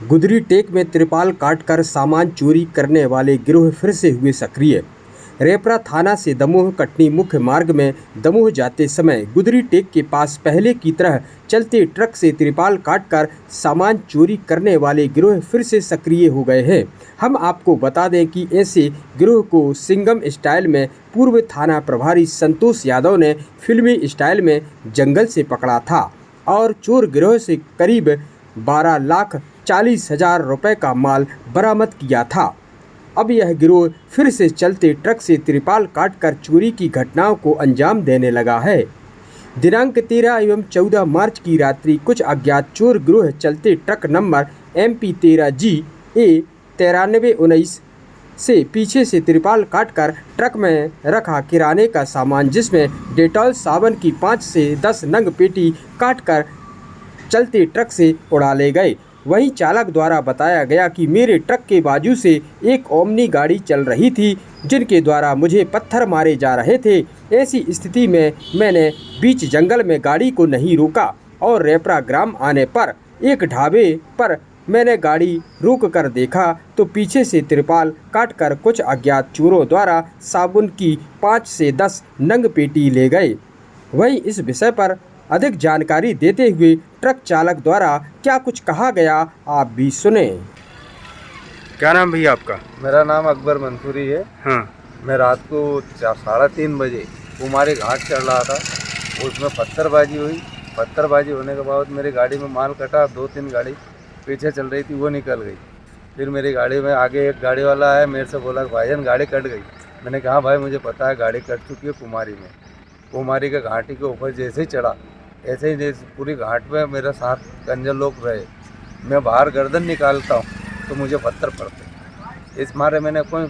गुदरी take में त्रिपाल काटकर सामान चोरी करने वाले गिरोह फिर से हुए सक्रिय। रेपरा थाना से दमोह कटनी मुख्य मार्ग में दमोह जाते समय गुदरी टेक के पास पहले की तरह चलते ट्रक से त्रिपाल काटकर सामान चोरी करने वाले गिरोह फिर से सक्रिय हो गए हैं। हम आपको बता दें कि ऐसे गिरोह को सिंघम स्टाइल में पूर्व थाना प्रभारी संतोष यादव ने फिल्मी स्टाइल में जंगल से पकड़ा था और चोर गिरोह से करीब 12,40,000 रुपये का माल बरामद किया था। अब यह गिरोह फिर से चलते ट्रक से त्रिपाल काटकर चोरी की घटनाओं को अंजाम देने लगा है। दिनांक 13 एवं 14 मार्च की रात्रि कुछ अज्ञात चोर गिरोह चलते truck number MP 13G A 9319 से पीछे से त्रिपाल काटकर ट्रक में रखा किराने का सामान जिसमें डेटॉल साबुन की 5 से 10 नंग पेटी काटकर चलते ट्रक से उड़ा ले गए। वहीं चालक द्वारा बताया गया कि मेरे ट्रक के बाजू से एक ओमनी गाड़ी चल रही थी जिनके द्वारा मुझे पत्थर मारे जा रहे थे। ऐसी स्थिति में मैंने बीच जंगल में गाड़ी को नहीं रोका और रेपरा ग्राम आने पर एक ढाबे पर मैंने गाड़ी रोक कर देखा तो पीछे से त्रिपाल काटकर कुछ अज्ञात चोरों द्वारा साबुन की 5 से 10 नंग पेटी ले गए। वहीं इस विषय पर अधिक जानकारी देते हुए ट्रक चालक द्वारा क्या कुछ कहा गया आप भी सुने। क्या नाम भैया आपका? मेरा नाम अकबर मंसूरी है। हाँ। मैं रात को 3:30 बजे कुमारी घाट चढ़ रहा था, उसमें पत्थरबाजी हुई। पत्थरबाजी होने के बाद मेरी गाड़ी में माल कटा, 2-3 गाड़ी पीछे चल रही थी, वो निकल गई। फिर मेरी गाड़ी में आगे एक गाड़ी वाला आया, मेरे से बोला भाईजान गाड़ी कट गई। मैंने कहा भाई मुझे पता है गाड़ी कट चुकी है कुमारी में। कुमारी के घाटी के ऊपर जैसे ही चढ़ा ऐसे ही जैसे पूरी घाट में मेरे साथ कंजर लोग रहे। मैं बाहर गर्दन निकालता हूँ तो मुझे पत्थर पड़ते, इस मारे मैंने कोई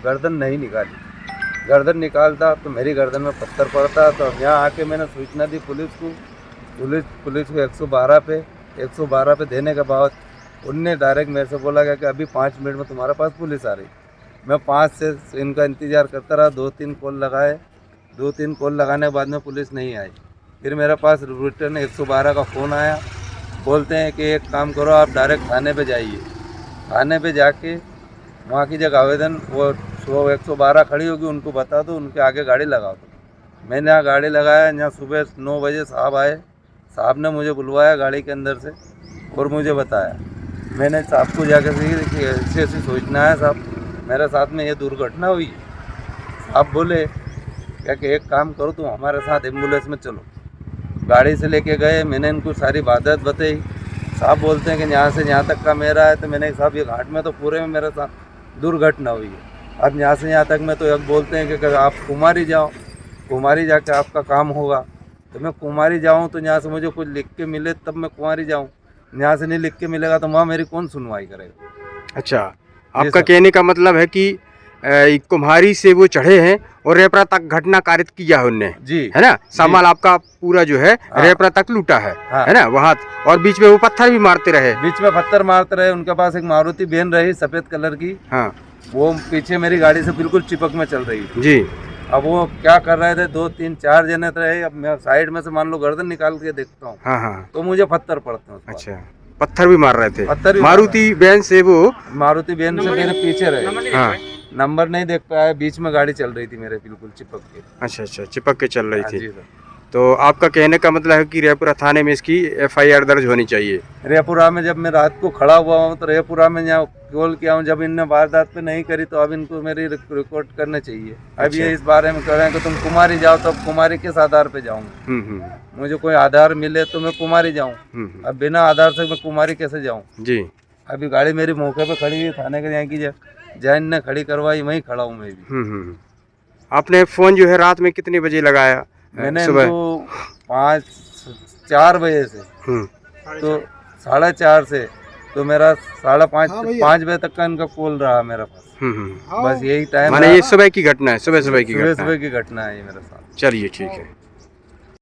गर्दन नहीं निकाली। गर्दन निकालता तो मेरी गर्दन में पत्थर पड़ता। तो यहाँ आके मैंने सूचना दी पुलिस को। पुलिस को 112 पे देने के बाद उनने डायरेक्ट मेरे से बोला गया कि अभी 5 मिनट में तुम्हारे पास पुलिस आ रही। मैं 5 से इनका इंतज़ार करता रहा। 2-3 कॉल लगाए। 2-3 कॉल लगाने के बाद में पुलिस नहीं आई। फिर मेरे पास रिटर्न 112 का फ़ोन आया। बोलते हैं कि एक काम करो आप डायरेक्ट थाने पे जाइए। थाने पे जाके वहाँ की जगह आवेदन वो 112 खड़ी होगी उनको बता दो, उनके आगे गाड़ी लगा दो। मैंने यहाँ गाड़ी लगाया। यहाँ सुबह 9 बजे साहब आए। साहब ने मुझे बुलवाया गाड़ी के अंदर से और मुझे बताया। मैंने साहब को जाकर कि ऐसी ऐसी सूचना है साहब, मेरे साथ में ये दुर्घटना हुई। साहब बोले क्या कि एक काम करो तुम हमारे साथ एम्बुलेंस में चलो। गाड़ी से लेके गए। मैंने इनको सारी बात बताई। साहब बोलते हैं कि यहाँ से यहाँ तक का मेरा है। तो मैंने साहब ये घाट में तो पूरे में मेरे साथ दुर्घटना हुई है। अब यहाँ से यहाँ तक में तो अब बोलते हैं कि आप कुमारी जाओ, कुमारी जाके आपका काम होगा। तो मैं कुमारी जाऊँ तो यहाँ से मुझे कुछ लिख के मिले तब मैं कुमारी जाऊँ। यहाँ से नहीं लिख के मिलेगा तो वहाँ मेरी कौन सुनवाई करेगा। अच्छा, आपका कहने का मतलब है कि कुम्हारी से वो चढ़े हैं और रेपरा तक घटना कारित किया है उनने, जी है ना। सामान आपका पूरा जो है रेपरा तक लूटा है, है ना वहाँ। और बीच में वो पत्थर भी मारते रहे। बीच में पत्थर मारते रहे। उनके पास एक मारुति वैन रही सफ़ेद कलर की। हाँ, वो पीछे मेरी गाड़ी से बिल्कुल चिपक में चल रही थी जी। अब वो क्या कर रहे थे, 2-3-4 जने रहे। अब मैं साइड में से मान लो गर्दन निकाल के देखता हूँ। हाँ, तो मुझे पत्थर पड़ते हैं। अच्छा, पत्थर भी मार रहे थे। पत्थर मारुति वैन से वो मारुति वैन से मेरे पीछे रहे। हाँ, नंबर नहीं देख पाया। बीच में गाड़ी चल रही थी मेरे बिल्कुल चिपक के। अच्छा, चिपक के चल रही थी। जी सर। तो आपका कहने का मतलब है कि रेपुरा थाने में इसकी FIR दर्ज होनी चाहिए। रेपुरा में जब मैं रात को खड़ा हुआ हूँ तो रेपुरा में यहाँ कॉल किया हूँ। जब इनने वारदात पे नहीं करी तो अब इनको मेरी रिकॉर्ड करना चाहिए। अब ये इस बारे में कह रहे हैं कि तुम कुमारी जाओ, तो अब कुमारी किस आधार पे जाऊँगा? मुझे कोई आधार मिले तो मैं कुमारी जाऊँ। अब बिना आधार से मैं कुमारी कैसे जाऊँ जी? अभी गाड़ी मेरी मौके पे खड़ी हुई थाने के यहाँ की जैन ने खड़ी करवाई, वहीं खड़ा हूँ मैं भी। आपने फ़ोन जो है रात में कितने बजे लगाया? मैंने इनको 4 बजे से तो 4:30 से तो मेरा 5:30 बजे तक का इनका कॉल रहा मेरे पास। बस यही टाइम। माने ये सुबह की घटना है? सुबह की घटना है ये मेरे साथ। चलिए ठीक है।